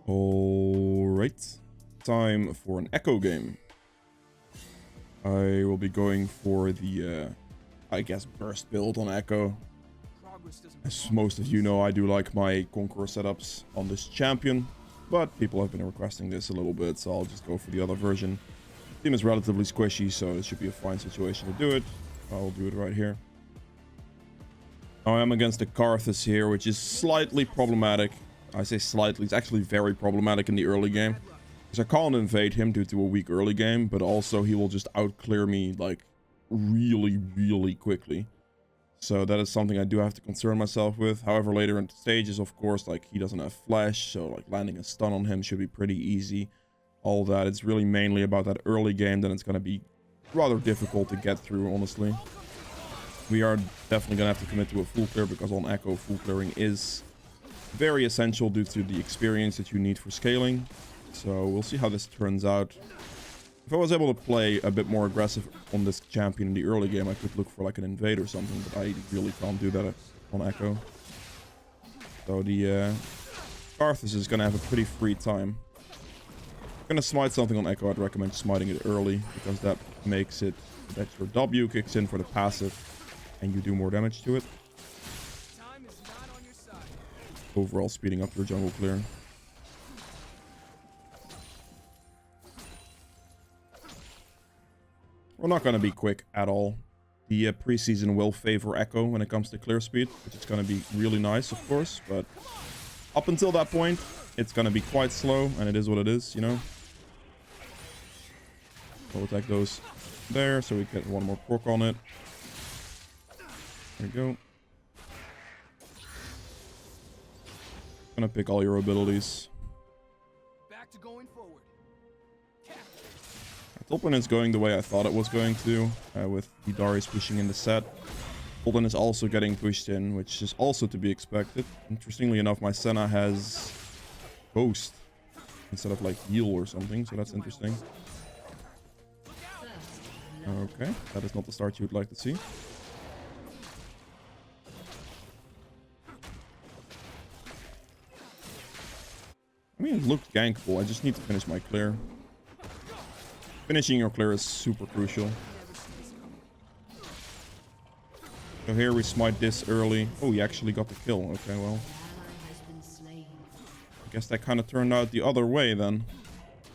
Alright, time for an Ekko game. I will be going for the, I guess, burst build on Ekko. As most of you know, I do like my Conqueror setups on this champion, but people have been requesting this a little bit, so I'll just go for the other version. Team is relatively squishy, so it should be a fine situation to do it. I'll do it right here. Now I am against the Karthus here, which is slightly problematic. I say slightly, it's actually very problematic in the early game. Because I can't invade him due to a weak early game, but also he will just outclear me like really quickly. So that is something I do have to concern myself with. However, later in the stages, of course, like he doesn't have flash, so like landing a stun on him should be pretty easy. All that, it's really mainly about that early game, then it's going to be rather difficult to get through, honestly. We are definitely going to have to commit to a full clear, because on Ekko, full clearing is very essential due to the experience that you need for scaling. So we'll see how this turns out. If I was able to play a bit more aggressive on this champion in the early game, I could look for like an invade or something, but I really can't do that on Ekko. So the Karthus is going to have a pretty free time. If you're going to smite something on Ekko, I'd recommend smiting it early, because that makes it that your W kicks in for the passive and you do more damage to it. Overall speeding up your jungle clear. We're not going to be quick at all. The preseason will favor Ekko when it comes to clear speed, which is going to be really nice, of course, but up until that point, it's going to be quite slow, and it is what it is, you know. We'll attack those there, so we get one more proc on it. There we go. Gonna pick all your abilities. Back to going forward. Top lane is going the way I thought it was going to, with the Darius pushing in the set. Top lane is also getting pushed in, which is also to be expected. Interestingly enough, my Senna has Ghost instead of like heal or something, so that's interesting. Okay, that is not the start you would like to see. I mean, it looked gankable. I just need to finish my clear. Finishing your clear is super crucial. So here we smite this early. Oh, he actually got the kill. Okay, well. I guess that kind of turned out the other way then.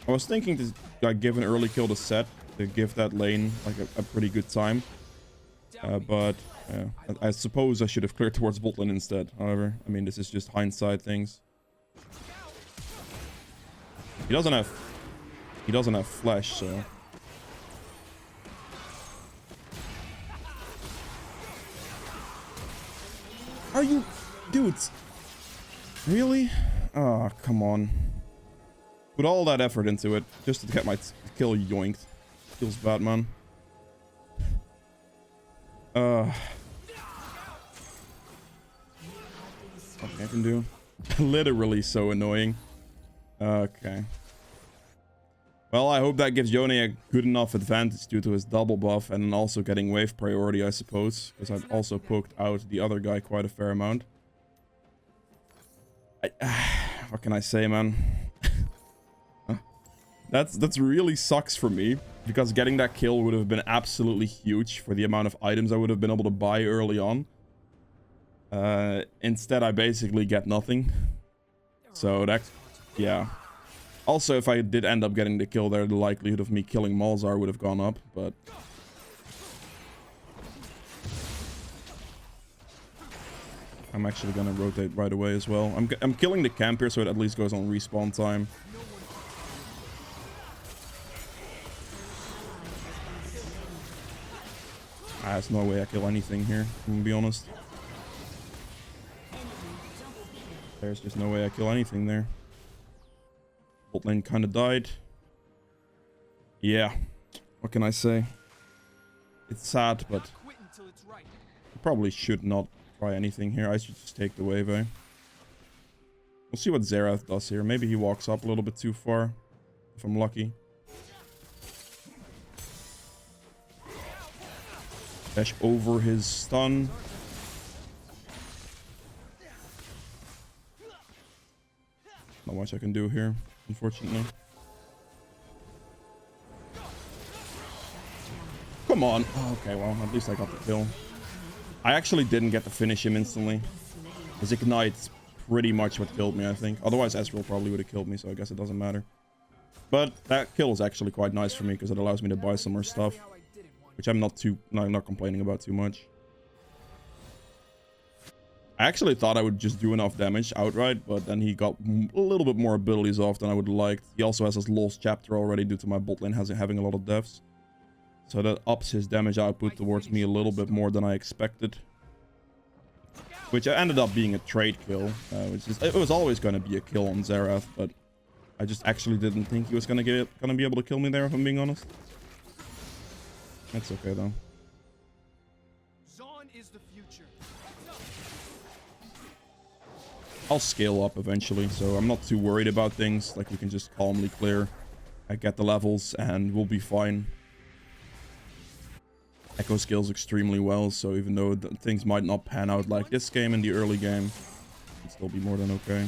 I was thinking to like, give an early kill to set to give that lane like a pretty good time. But I suppose I should have cleared towards bot lane instead. However, I mean, this is just hindsight things. He doesn't have flash, so. Are you dudes? Really? Oh, come on. Put all that effort into it just to get my kill yoinked. Feels bad, man. What I can do. Literally so annoying. Okay. Well, I hope that gives Yone a good enough advantage due to his double buff and also getting wave priority, I suppose. Because I've also poked out the other guy quite a fair amount. What can I say, man? That's really sucks for me. Because getting that kill would have been absolutely huge for the amount of items I would have been able to buy early on. Instead, I basically get nothing. So that's... yeah. Also, if I did end up getting the kill there, the likelihood of me killing Malzar would have gone up, but... I'm actually gonna rotate right away as well. I'm killing the camp here, so it at least goes on respawn time. There's no way I kill anything here, I'm gonna be honest. There's just no way I kill anything there. Bot lane kind of died. Yeah, what can I say? It's sad, but I probably should not try anything here. I should just take the wave, eh? We'll see what Xerath does here. Maybe he walks up a little bit too far, if I'm lucky. Dash over his stun. Not much I can do here, unfortunately. Come on. Oh, okay, well, at least I got the kill. I actually didn't get to finish him instantly. His ignite's pretty much what killed me, I think. Otherwise, Ezreal probably would have killed me, so I guess it doesn't matter. But that kill is actually quite nice for me because it allows me to buy some more stuff, which I'm not complaining about too much. I actually thought I would just do enough damage outright, but then he got a little bit more abilities off than I would have liked. He also has his lost chapter already due to my bot lane having a lot of deaths. So that ups his damage output towards me a little bit more than I expected. Which ended up being a trade kill. It was always going to be a kill on Xerath, but I just actually didn't think he was going to be able to kill me there, if I'm being honest. That's okay, though. I'll scale up eventually, so I'm not too worried about things. Like, we can just calmly clear. I get the levels, and we'll be fine. Ekko scales extremely well, so even though things might not pan out like this game in the early game, it'll still be more than okay.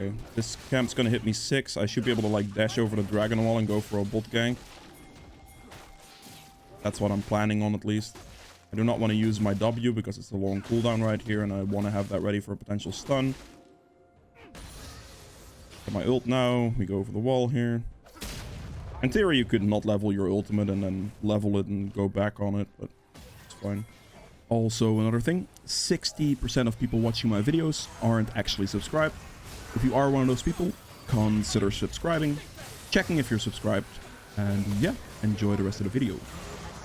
Okay, this camp's gonna hit me 6. I should be able to like dash over the dragon wall and go for a bot gank. That's what I'm planning on, at least. I do not want to use my W because it's a long cooldown right here, and I want to have that ready for a potential stun. Get my ult now. We go over the wall here. In theory, you could not level your ultimate and then level it and go back on it, but it's fine. Also, another thing, 60% of people watching my videos aren't actually subscribed. If you are one of those people, consider subscribing, checking if you're subscribed, and yeah, enjoy the rest of the video.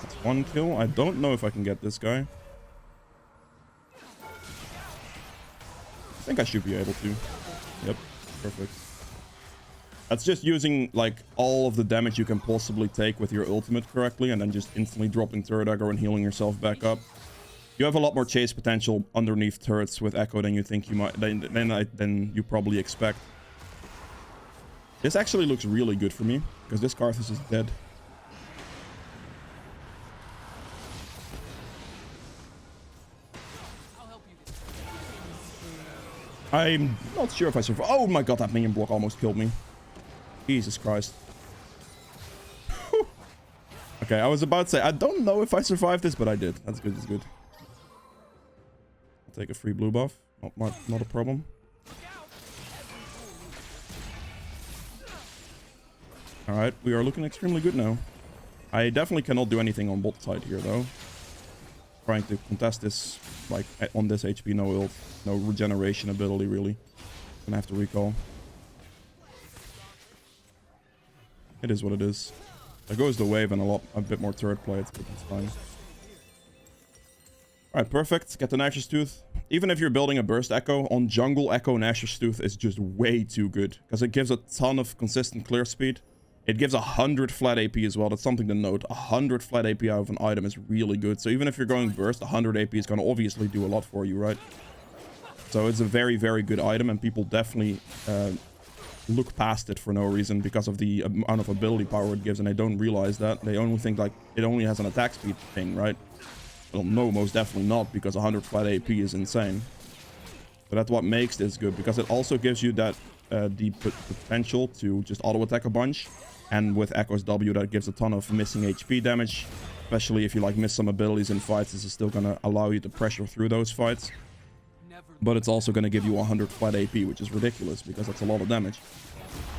That's one kill. I don't know if I can get this guy. I think I should be able to. Yep, perfect. That's just using like all of the damage you can possibly take with your ultimate correctly, and then just instantly dropping turret aggro and healing yourself back up. You have a lot more chase potential underneath turrets with Ekko than you think you might, than you probably expect. This actually looks really good for me because this Karthus is dead. I'm not sure if I survive. Oh my god, that minion block almost killed me. Jesus Christ. Okay, I was about to say, I don't know if I survived this, but I did. That's good, that's good. Take a free blue buff. Not a problem. Alright, we are looking extremely good now. I definitely cannot do anything on bot side here, though. Trying to contest this, like, on this HP, no ult. No regeneration ability, really. Gonna have to recall. It is what it is. There goes the wave and a bit more turret play, but it's fine. Alright, perfect. Get the Nashor's Tooth. Even if you're building a burst Ekko, on jungle Ekko Nashor's Tooth is just way too good. Because it gives a ton of consistent clear speed. It gives 100 flat AP as well. That's something to note. 100 flat AP out of an item is really good. So even if you're going burst, 100 AP is going to obviously do a lot for you, right? So it's a very, very good item, and people definitely look past it for no reason because of the amount of ability power it gives, and they don't realize that. They only think like it only has an attack speed thing, right? Well, no, most definitely not, because 100 flat AP is insane. But that's what makes this good, because it also gives you that the potential to just auto attack a bunch, and with Ekko's W that gives a ton of missing HP damage, especially if you like miss some abilities in fights. This is still gonna allow you to pressure through those fights, but it's also gonna give you 100 flat AP, which is ridiculous because that's a lot of damage,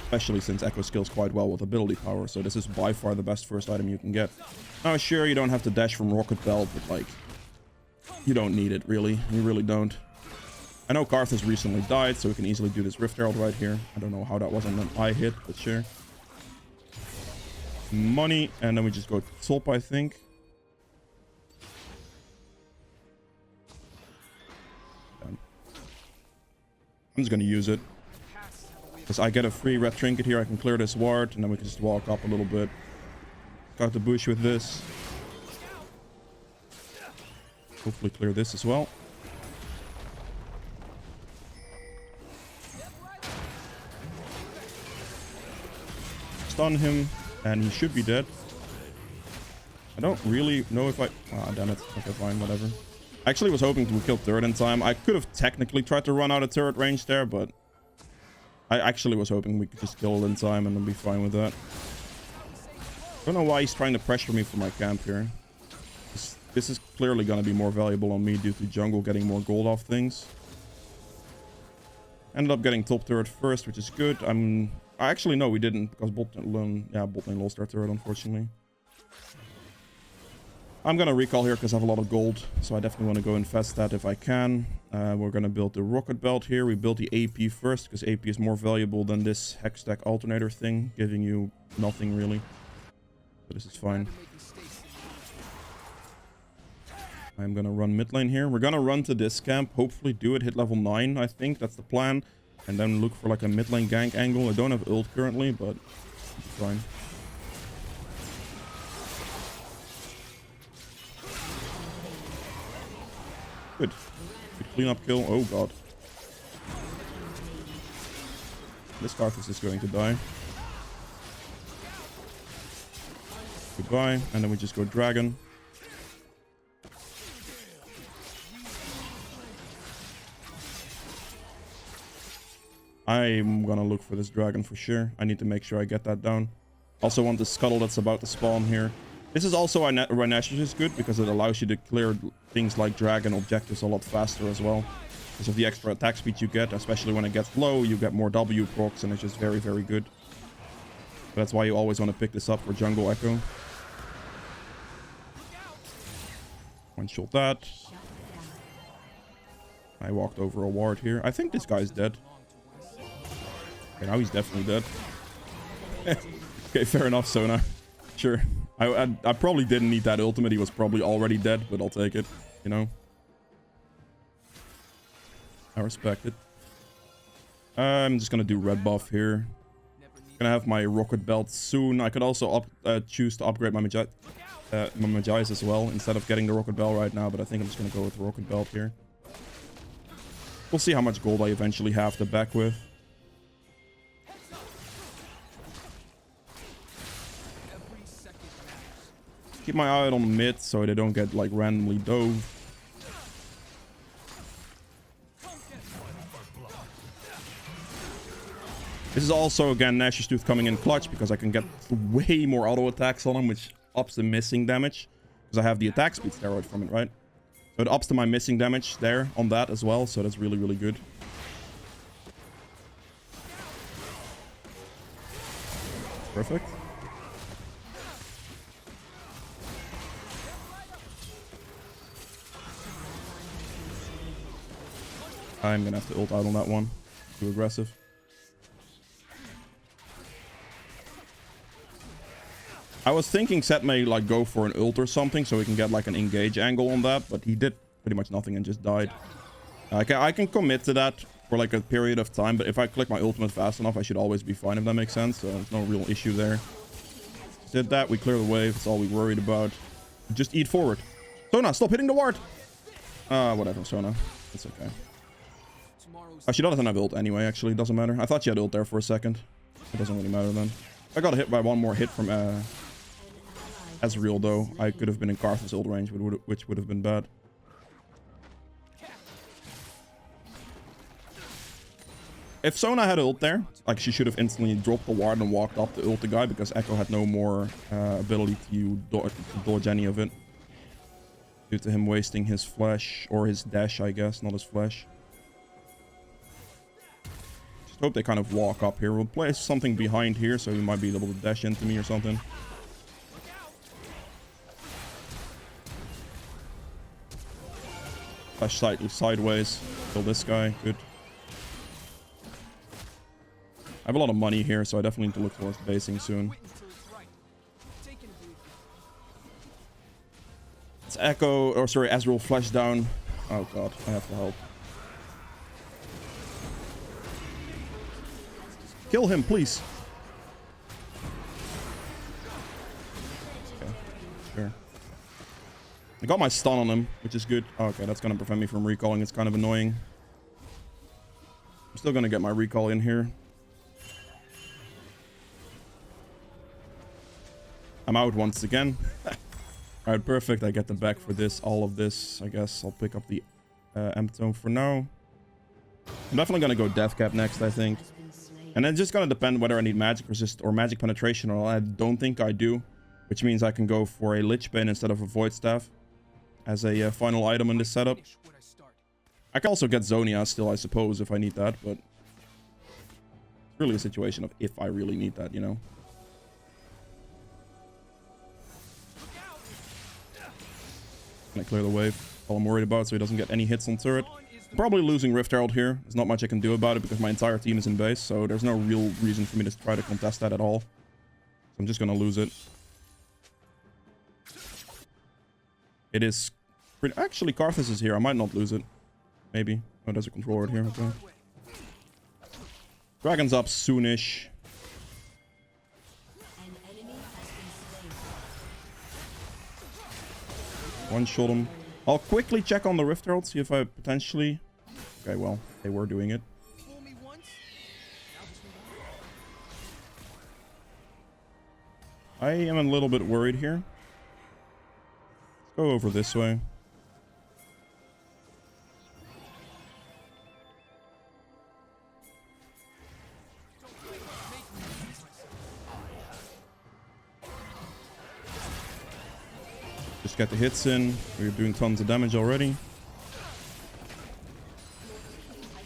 especially since Ekko scales quite well with ability power. So this is by far the best first item you can get. Now, sure, you don't have to dash from Rocket Belt, but like, you don't need it, really. You really don't. I know Karthus recently died, so we can easily do this Rift Herald right here. I don't know how that wasn't an eye hit, but sure. Money, and then we just go top, I think. I'm just gonna use it. Because I get a free red trinket here, I can clear this ward, and then we can just walk up a little bit. Got the bush with this. Hopefully clear this as well. Stun him. And he should be dead. I don't really know if I... Ah, damn it. Okay, fine, whatever. I actually was hoping to kill turret in time. I could have technically tried to run out of turret range there, but... I actually was hoping we could just kill it in time and then be fine with that. I don't know why he's trying to pressure me for my camp here. This is clearly going to be more valuable on me due to jungle getting more gold off things. Ended up getting top turret first, which is good. Actually, no, we didn't, because bot lane lost our turret, unfortunately. I'm going to recall here because I have a lot of gold, so I definitely want to go infest that if I can. We're going to build the rocket belt here. We built the AP first, because AP is more valuable than this hex stack alternator thing, giving you nothing really. But this is fine. I'm going to run mid lane here. We're going to run to this camp, hopefully do it, hit level 9, I think. That's the plan. And then look for like a mid lane gank angle. I don't have ult currently, but it's fine. Good. Good cleanup kill. Oh god. This Carthus is going to die. Goodbye. And then we just go dragon. I'm gonna look for this dragon for sure. I need to make sure I get that down. Also want the scuttle that's about to spawn here. This is also why Nash is good, because it allows you to clear things like dragon objectives a lot faster as well. Because of the extra attack speed you get, especially when it gets low, you get more W procs, and it's just very, very good. That's why you always want to pick this up for jungle Ekko. One shot that. I walked over a ward here. I think this guy's dead. Okay, now he's definitely dead. Okay, fair enough, Sona. Sure. I probably didn't need that ultimate. He was probably already dead, but I'll take it, you know. I respect it. I'm just gonna do red buff here. Gonna have my rocket belt soon. I could also choose to upgrade my Magi's as well, instead of getting the rocket belt right now, but I think I'm just gonna go with the rocket belt here. We'll see how much gold I eventually have to back with. Keep my eye on mid so they don't get like randomly dove. This is also again Nash's Tooth coming in clutch because I can get way more auto attacks on him, which ups the missing damage. Because I have the attack speed steroid from it, right? So it ups to my missing damage there on that as well. So that's really, really good. Perfect. I'm gonna have to ult out on that one. Too aggressive. I was thinking Seth may like go for an ult or something so we can get like an engage angle on that, but he did pretty much nothing and just died. I can commit to that for like a period of time, but if I click my ultimate fast enough, I should always be fine, if that makes sense. So there's no real issue there. Did that, we clear the wave. That's all we worried about. Just eat forward. Sona, stop hitting the ward. Whatever, Sona. It's okay. Oh, she doesn't have ult anyway, actually. It doesn't matter. I thought she had ult there for a second. It doesn't really matter then. I got hit by one more hit from Ezreal, though. I could have been in Carthus ult range, which would have been bad. If Sona had ult there, like she should have instantly dropped the ward and walked up to ult the guy, because Ekko had no more ability to dodge any of it. Due to him wasting his flash, or his dash, I guess, not his flash. Just hope they kind of walk up here. We'll place something behind here, so he might be able to dash into me or something. Flash sideways. Kill this guy. Good. I have a lot of money here, so I definitely need to look towards basing soon. It's Ekko, or sorry, Ezreal flash down. Oh god, I have to help. Kill him, please. Okay, sure. I got my stun on him, which is good. Oh, okay, that's gonna prevent me from recalling. It's kind of annoying. I'm still gonna get my recall in here. I'm out once again. Alright, perfect. I get them back for this, all of this. I guess I'll pick up the M.2 for now. I'm definitely going to go Death Cap next, I think. And it's just going to depend whether I need magic resist or magic penetration, or I don't think I do. Which means I can go for a Lich Bane instead of a Void Staff as a final item in this setup. I can also get Zonia still, I suppose, if I need that, but it's really a situation of if I really need that, you know. Can I clear the wave? All I'm worried about so he doesn't get any hits on turret. Probably losing Rift Herald here. There's not much I can do about it because my entire team is in base, so there's no real reason for me to try to contest that at all. So I'm just gonna lose it. It is... Actually, Karthus is here. I might not lose it. Maybe. Oh, there's a control right here. Okay. Dragon's up soonish. One-shot him. I'll quickly check on the Rift Herald, see if I potentially... Okay, well, they were doing it. I am a little bit worried here. Let's go over this way. Just get the hits in. We're doing tons of damage already.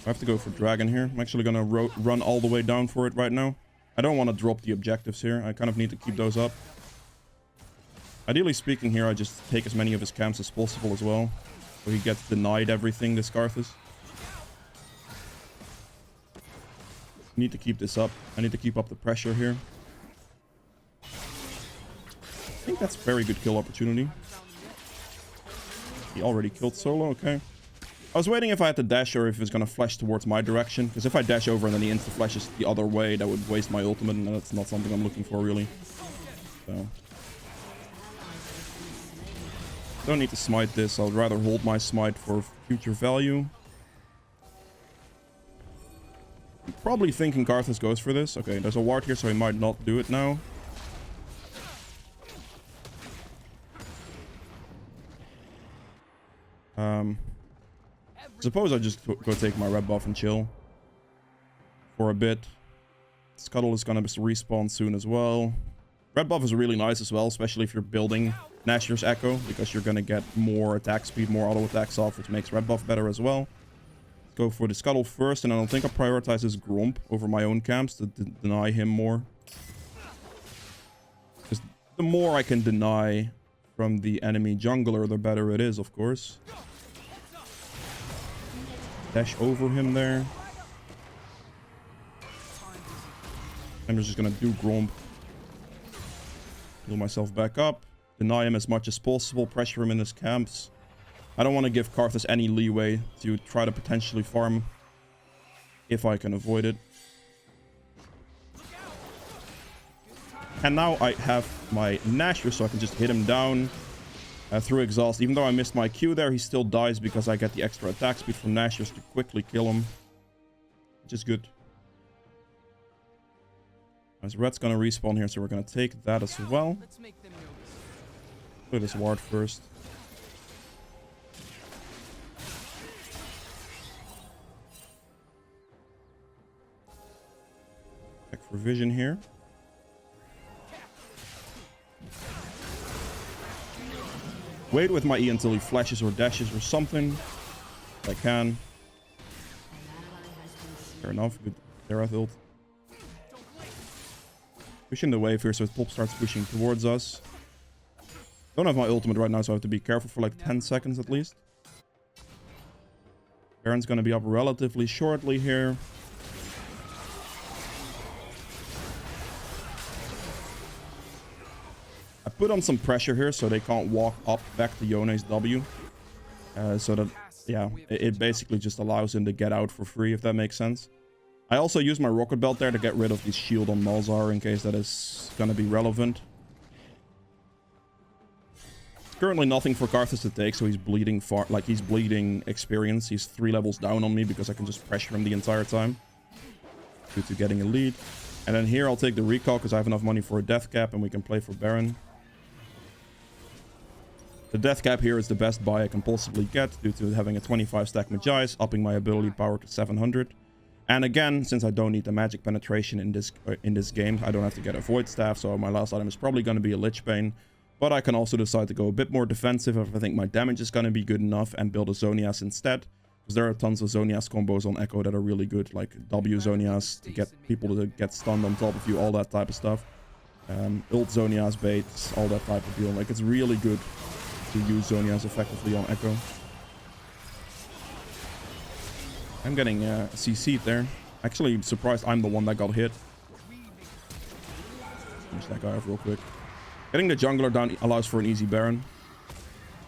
I have to go for Dragon here. I'm actually gonna run all the way down for it right now. I don't want to drop the objectives here. I kind of need to keep those up. Ideally speaking here, I just take as many of his camps as possible as well. So he gets denied everything, this Karthus. Need to keep this up. I need to keep up the pressure here. I think that's a very good kill opportunity. He already killed solo, okay. I was waiting if I had to dash or if he was going to flash towards my direction. Because if I dash over and then he insta-flashes the other way, that would waste my ultimate. And that's not something I'm looking for, really. So. Don't need to smite this. I'd rather hold my smite for future value. I'm probably thinking Karthus goes for this. Okay, there's a ward here, so he might not do it now. Suppose I just go take my red buff and chill for a bit. Scuttle is gonna respawn soon as well. Red buff is really nice as well, especially if you're building Nashor's Ekko, because you're gonna get more attack speed, more auto attacks off, which makes red buff better as well. Go for the Scuttle first, and I don't think I prioritize his Gromp over my own camps to deny him more. Because the more I can deny from the enemy jungler, the better it is, of course. Dash over him there. I'm just gonna do Gromp. Heal myself back up. Deny him as much as possible. Pressure him in his camps. I don't want to give Karthus any leeway to try to potentially farm if I can avoid it. And now I have my Nashor, so I can just hit him down through exhaust. Even though I missed my Q there, he still dies because I get the extra attack speed from Nashors to quickly kill him. Which is good. As Red's gonna respawn here, so we're gonna take that as well. Play this ward first. Check for vision here. Wait with my E until he flashes or dashes or something. If I can. Fair enough. Good Terra ult. Pushing the wave here so the top starts pushing towards us. Don't have my ultimate right now, so I have to be careful for like 10 seconds at least. Baron's gonna be up relatively shortly here. I put on some pressure here so they can't walk up back to Yone's W. So that, yeah, it basically just allows him to get out for free, if that makes sense. I also use my rocket belt there to get rid of the shield on Malzahar in case that is gonna be relevant. Currently nothing for Karthus to take, so he's bleeding far, like he's bleeding experience. He's 3 levels down on me because I can just pressure him the entire time due to getting a lead. And then here I'll take the recall because I have enough money for a death cap and we can play for Baron. The death cap here is the best buy I can possibly get due to having a 25 stack Magi's, upping my ability power to 700. And again, since I don't need the magic penetration in this game, I don't have to get a void staff, so my last item is probably going to be a Lich Bane. But I can also decide to go a bit more defensive if I think my damage is going to be good enough and build a Zonias instead. Because there are tons of Zonias combos on Ekko that are really good, like W Zonias to get people to get stunned on top of you, all that type of stuff. Ult Zonias baits, all that type of deal. Like, it's really good to use Zonias effectively on Ekko. I'm getting CC'd there. Actually, surprised I'm the one that got hit. Finish that guy off real quick. Getting the jungler down allows for an easy Baron.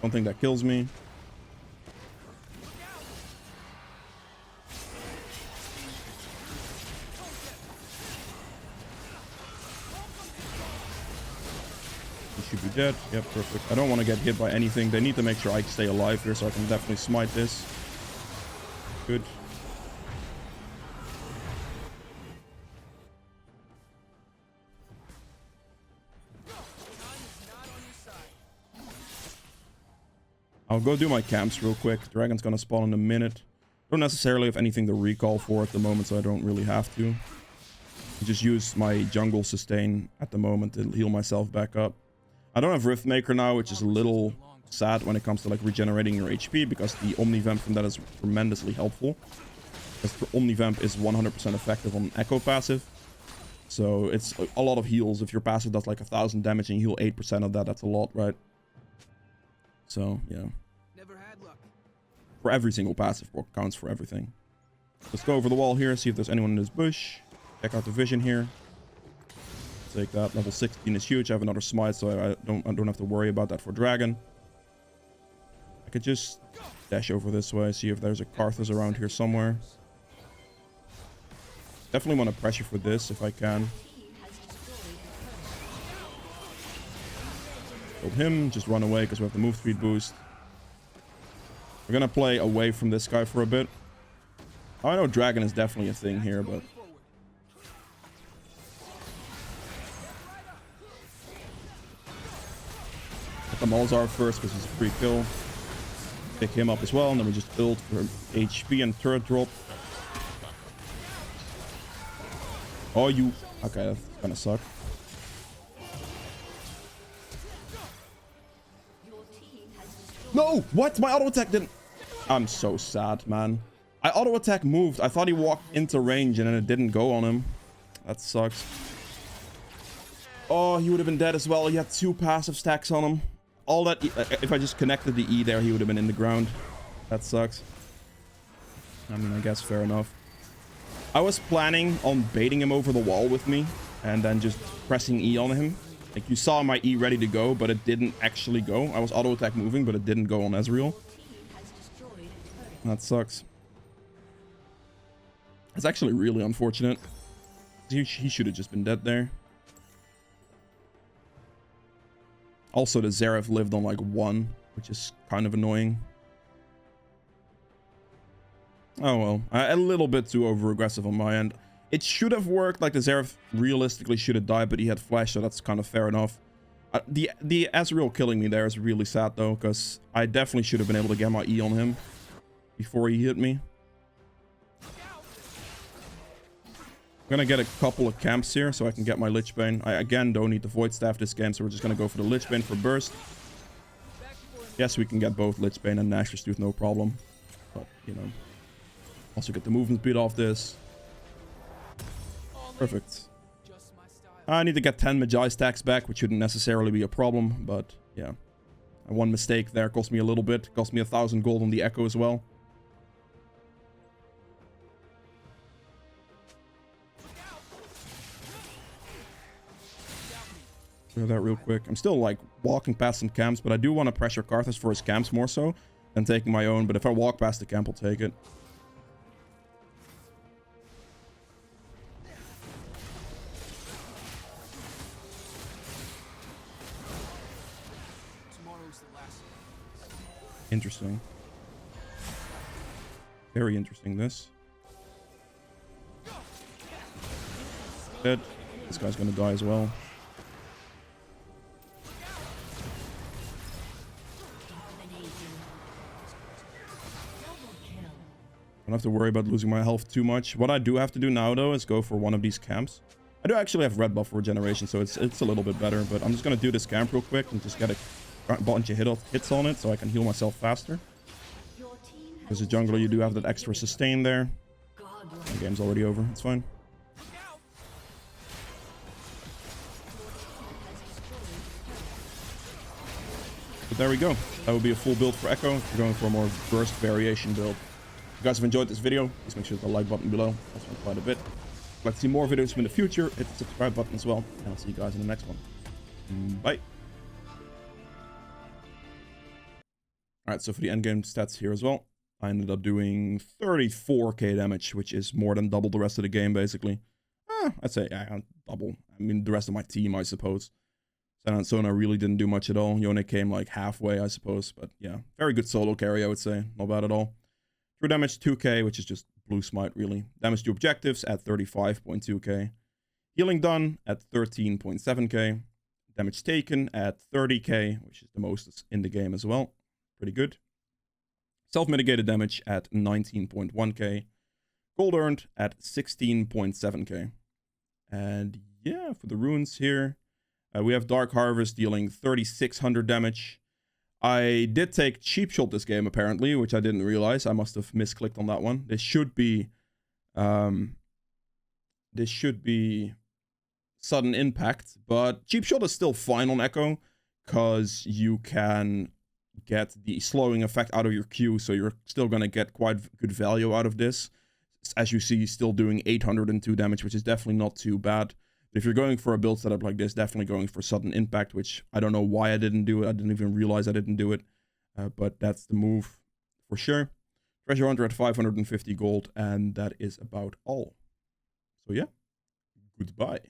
Don't think that kills me. He should be dead. Yep, perfect. I don't want to get hit by anything. They need to make sure I stay alive here, so I can definitely smite this. Good. I'll go do my camps real quick. Dragon's gonna spawn in a minute. Don't necessarily have anything to recall for at the moment, so I don't really have to. I just use my jungle sustain at the moment to heal myself back up. I don't have Riftmaker now, which is a little sad when it comes to like regenerating your HP, because the Omnivamp from that is tremendously helpful. Because Omnivamp is 100% effective on Ekko passive. So it's a lot of heals. If your passive does like 1000 damage and you heal 8% of that, that's a lot, right? So, yeah. For every single passive counts for everything. Let's go over the wall here, see if there's anyone in this bush. Check out the vision here. Take that. Level 16 is huge. I have another smite, so I don't have to worry about that for dragon. I could just dash over this way, see if there's a Karthus around here somewhere. Definitely want to pressure for this if I can. Kill him, just run away because we have the move speed boost. We're gonna play away from this guy for a bit. I know dragon is definitely a thing here, but get the Malzar first because he's a free kill. Pick him up as well, and then we just build for HP and turret drop. Oh, you... Okay, that's gonna suck. No! What? My auto attack didn't... I'm so sad, man. I auto attack moved. I thought he walked into range and then it didn't go on him. That sucks. Oh, he would have been dead as well. He had 2 passive stacks on him. All that... If I just connected the E there, he would have been in the ground. That sucks. I mean, I guess fair enough. I was planning on baiting him over the wall with me and then just pressing E on him. Like, you saw my E ready to go, but it didn't actually go. I was auto attack moving, but it didn't go on Ezreal. That sucks. It's actually really unfortunate. He should have just been dead there. Also, the Zeref lived on like 1, which is kind of annoying. Oh well, a little bit too over-aggressive on my end. It should have worked, like the Zeref realistically should have died, but he had flash, so that's kind of fair enough. The Ezreal killing me there is really sad though, because I definitely should have been able to get my E on him before he hit me. I'm gonna get a couple of camps here so I can get my Lich Bane. I again don't need the Void Staff this game, so we're just gonna go for the Lich Bane for burst. Yes, we can get both Lich Bane and Nashor's Tooth, no problem. But, you know, also get the movement speed off this. Perfect. I need to get 10 Magi stacks back, which shouldn't necessarily be a problem, but yeah. One mistake there cost me a little bit. Cost me 1,000 gold on the Ekko as well. Do that real quick. I'm still like walking past some camps, but I do want to pressure Karthus for his camps more so than taking my own. But if I walk past the camp, I'll take it. Interesting. Very interesting, this. Dead. This guy's gonna die as well. don't have to worry about losing my health too much. What I do have to do now, though, is go for one of these camps. I do actually have red buff for regeneration, so it's a little bit better. But I'm just going to do this camp real quick and just get a bunch of hits on it so I can heal myself faster. As a jungler, you do have that extra sustain there. The game's already over. It's fine. But there we go. That would be a full build for Ekko. If you're going for a more burst variation build. If you guys have enjoyed this video, please make sure to hit the like button below. That's been quite a bit. If you'd like to see more videos from in the future, hit the subscribe button as well. And I'll see you guys in the next one. Bye. Alright, so for the endgame stats here as well, I ended up doing 34k damage, which is more than double the rest of the game, basically. I'd say, yeah, double. I mean, the rest of my team, I suppose. Sona really didn't do much at all. Yone came like halfway, I suppose. But yeah, very good solo carry, I would say. Not bad at all. True damage 2k, which is just blue smite, really. Damage to objectives at 35.2k. Healing done at 13.7k. Damage taken at 30k, which is the most in the game as well. Pretty good. Self-mitigated damage at 19.1k. Gold earned at 16.7k. And yeah, for the runes here, we have Dark Harvest dealing 3600 damage. I did take Cheap Shot this game, apparently, which I didn't realize. I must have misclicked on that one. This should be Sudden Impact, but Cheap Shot is still fine on Ekko, because you can get the slowing effect out of your Q, so you're still going to get quite good value out of this. As you see, still doing 802 damage, which is definitely not too bad. But if you're going for a build setup like this, definitely going for Sudden Impact, which I don't know why I didn't do it. I didn't even realize I didn't do it. But that's the move for sure. Treasure Hunter at 550 gold, and that is about all. So yeah, goodbye.